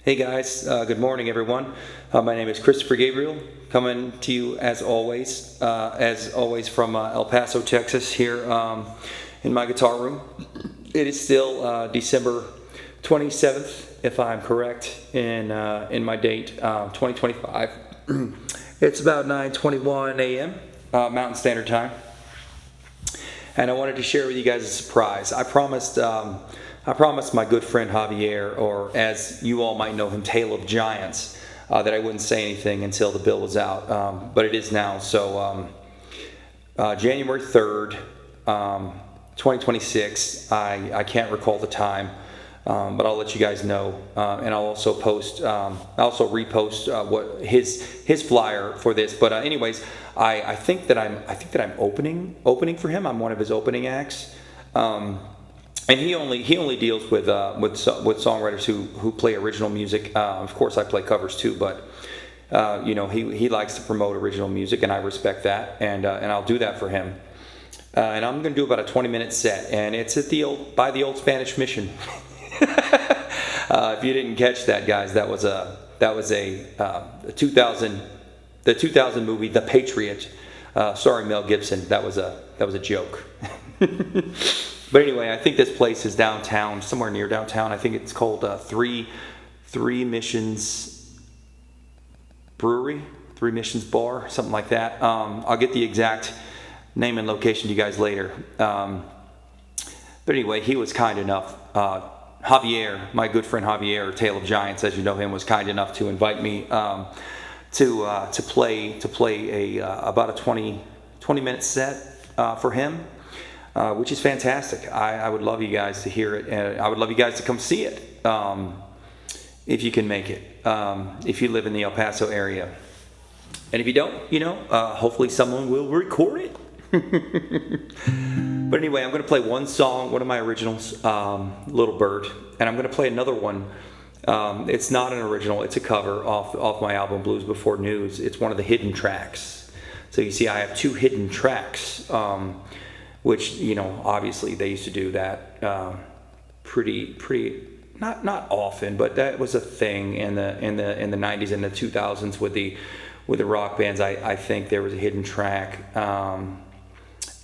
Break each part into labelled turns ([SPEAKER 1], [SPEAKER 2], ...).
[SPEAKER 1] Hey guys, good morning everyone. My name is Christopher Gabriel, coming to you as always from El Paso, Texas, here in my guitar room. It is still December 27th, if I'm correct, in my date, 2025. It's about 9:21 a.m. Mountain Standard Time, and I wanted to share with you guys a surprise. I promised my good friend Javier, or as you all might know him, Tale of Giants, that I wouldn't say anything until the bill was out, but it is now. So January 3rd, 2026, I can't recall the time, but I'll let you guys know, and I'll also repost what his flyer for this. But anyways, I think that I'm opening for him. I'm one of his opening acts. And he only deals with songwriters who play original music. Of course, I play covers too, but he likes to promote original music, and I respect that, and I'll do that for him. And I'm going to do about a 20-minute set, and it's at by the old Spanish Mission. If you didn't catch that, guys, that was a 2000 movie, The Patriot, starring Mel Gibson. That was a joke. But anyway, I think this place is downtown, somewhere near downtown. I think it's called Three Missions Brewery, Three Missions Bar, something like that. I'll get the exact name and location to you guys later. But anyway, he was kind enough. Javier, my good friend Javier, or Tale of Giants, as you know him, was kind enough to invite me to play about a 20-minute set for him. Which is fantastic. I would love you guys to hear it, and I would love you guys to come see it if you can make it, if you live in the El Paso area. And if you don't, hopefully someone will record it. But anyway, I'm going to play one song, one of my originals, Little Bird, and I'm going to play another one. It's not an original, it's a cover off my album Blues Before News. It's one of the hidden tracks. So you see I have two hidden tracks. Which obviously they used to do that pretty not often, but that was a thing in the 90s and the 2000s with the rock bands. I think there was a hidden track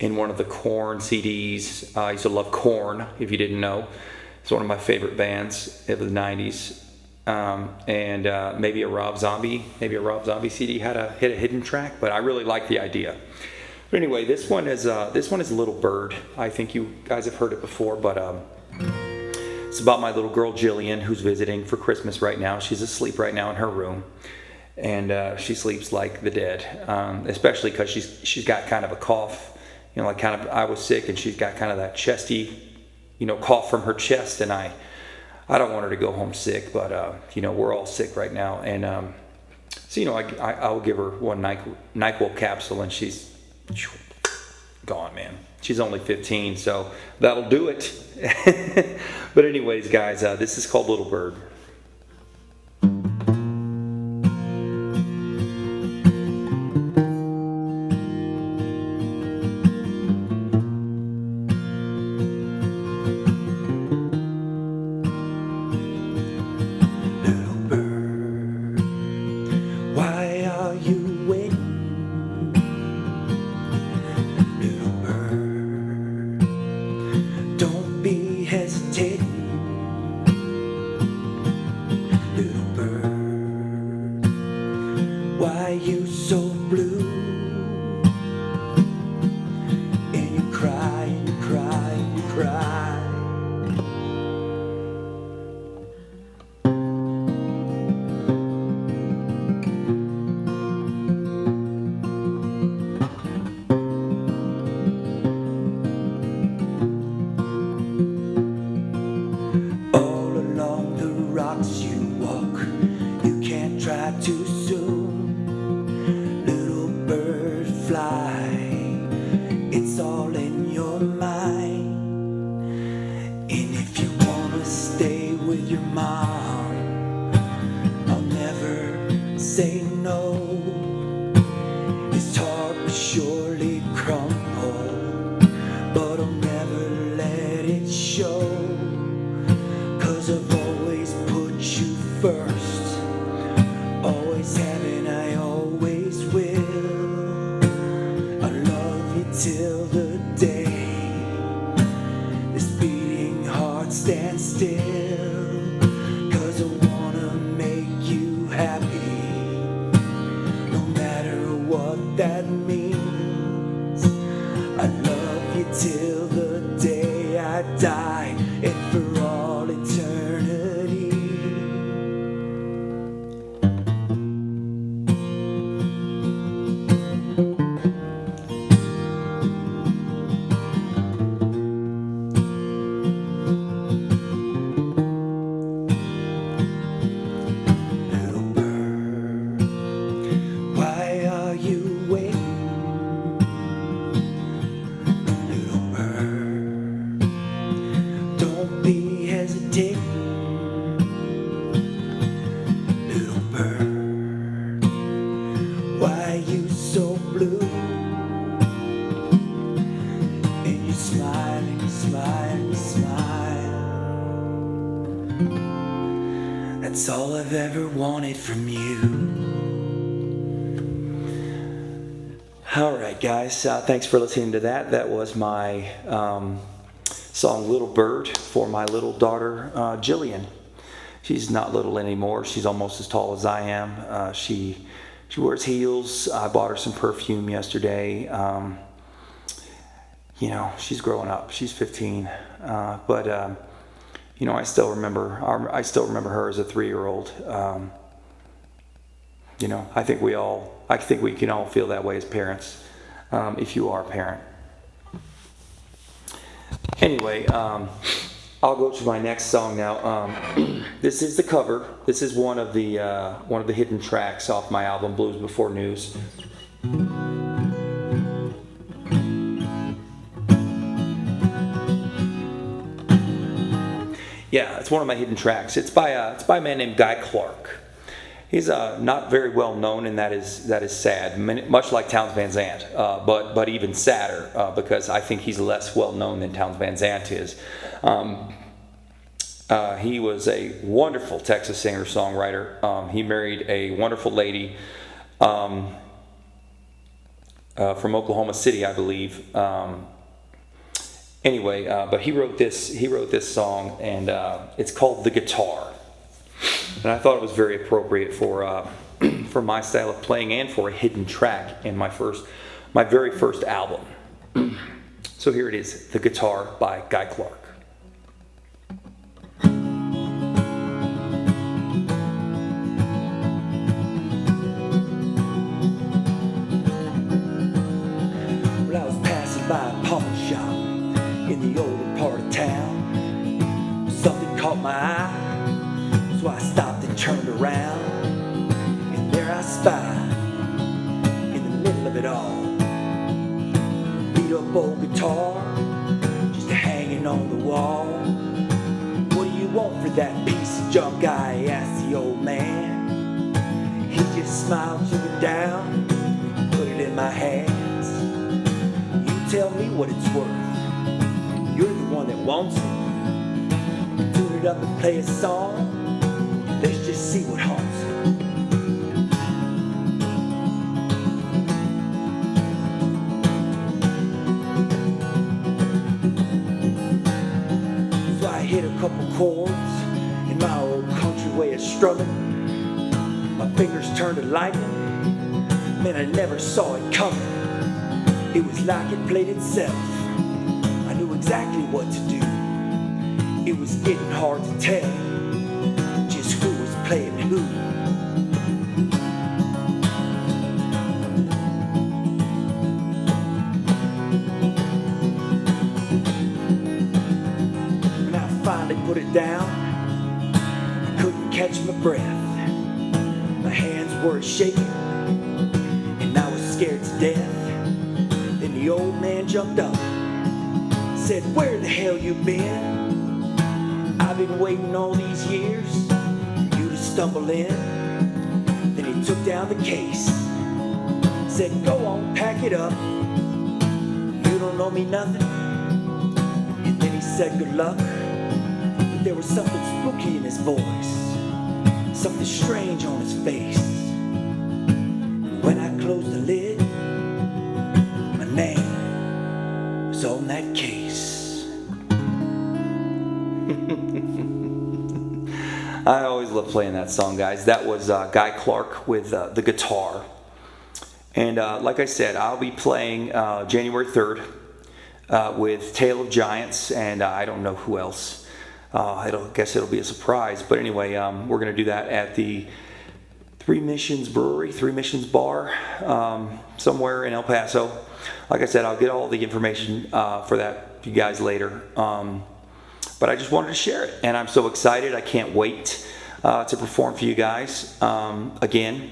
[SPEAKER 1] in one of the Korn CDs. I used to love Korn, if you didn't know. It's one of my favorite bands of the 90s. And maybe a Rob Zombie CD had a hidden track, but I really like the idea. But anyway, this one is Little Bird. I think you guys have heard it before, but it's about my little girl Jillian, who's visiting for Christmas right now. She's asleep right now in her room, and she sleeps like the dead, especially because she's got kind of a cough. I was sick, and she's got kind of that chesty, cough from her chest, and I don't want her to go home sick, but we're all sick right now, and so I'll give her one NyQuil capsule, and she's gone, man. She's only 15, so that'll do it. But anyways, guys, this is called Little Bird. Little bird, why are you waiting? Little bird, why you so blue? And you cry, and you cry, and you cry. All along the rocks you walk, you can't try too soon. Little bird fly, it's all in your mind. And if you wanna stay with your mom, I'll never say no. This heart will surely crumble, but I'll never let it show. 'Cause I've always put you first. Always have and I always will. I love you till the day this beating heart stands still. 'Cause I wanna make you happy, no matter what that means. I love you till the day I die, and for all eternity. Little bird, why are you waiting? Little bird, don't be hesitating. Little bird, why you so blue? And you smile and you smile and you smile. That's all I've ever wanted from you. All right, guys, thanks for listening to that. That was my song Little Bird for my little daughter, Jillian. She's not little anymore. She's almost as tall as I am. She wears heels. I bought her some perfume yesterday. You know, she's growing up. She's 15. But you know, I still remember her as a 3-year-old. You know, I think we can all feel that way as parents, if you are a parent. Anyway, I'll go to my next song now. This is the cover. This is one of the hidden tracks off my album Blues Before News. Yeah, it's one of my hidden tracks. It's by a man named Guy Clark. He's not very well known, and that is sad. Much like Townes Van Zandt, but even sadder because I think he's less well known than Townes Van Zandt is. He was a wonderful Texas singer-songwriter. He married a wonderful lady from Oklahoma City, I believe. Anyway, but he wrote this song, and it's called "The Guitar." And I thought it was very appropriate for for my style of playing and for a hidden track in my very first album. So here it is, "The Guitar" by Guy Clark. Well, I was passing by a pawn shop in the older part of town. Something caught my eye, so I stopped and turned around, and there I spied, in the middle of it all, beat up old guitar, just hanging on the wall. "What do you want for that piece of junk?" I asked the old man. He just smiled, took it down, put it in my hands. "You tell me what it's worth. You're the one that wants it. Tune it up and play a song. Let's just see what haunts it." So I hit a couple chords in my old country way of strumming. My fingers turned to lightning. Man, I never saw it coming. It was like it played itself. I knew exactly what to do. It was getting hard to tell just who was playing who. When I finally put it down, I couldn't catch my breath. My hands were shaking, and I was scared to death. Then the old man jumped up, said, "Where the hell you been? I've been waiting all these years for you to stumble in." Then he took down the case, said, "Go on, pack it up. You don't know me nothing." And then he said, "Good luck." But there was something spooky in his voice, something strange on his face. And when I closed the lid, my name was on that case. I always love playing that song, guys. That was Guy Clark with the guitar. And like I said, I'll be playing January 3rd with Tale of Giants, and I don't know who else. I guess it'll be a surprise. But anyway, we're going to do that at the Three Missions Brewery, Three Missions Bar, somewhere in El Paso. Like I said, I'll get all the information for that to you guys later. But I just wanted to share it, and I'm so excited. I can't wait to perform for you guys again.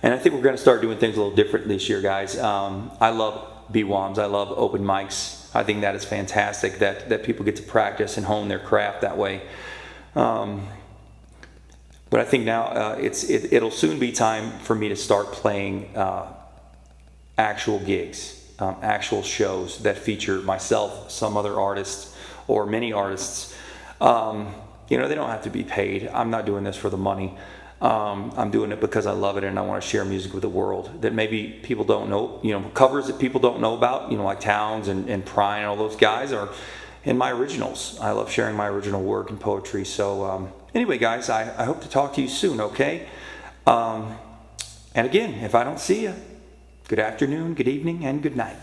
[SPEAKER 1] And I think we're going to start doing things a little different this year, guys. I love BWOMs. I love open mics. I think that is fantastic that people get to practice and hone their craft that way. But I think now it'll soon be time for me to start playing actual gigs, actual shows that feature myself, some other artists, or many artists. They don't have to be paid. I'm not doing this for the money. I'm doing it because I love it and I want to share music with the world that maybe people don't know, covers that people don't know about, like Towns and Prine and all those guys, or in my originals. I love sharing my original work and poetry. So anyway, guys, I hope to talk to you soon, okay? And again, if I don't see you, good afternoon, good evening, and good night.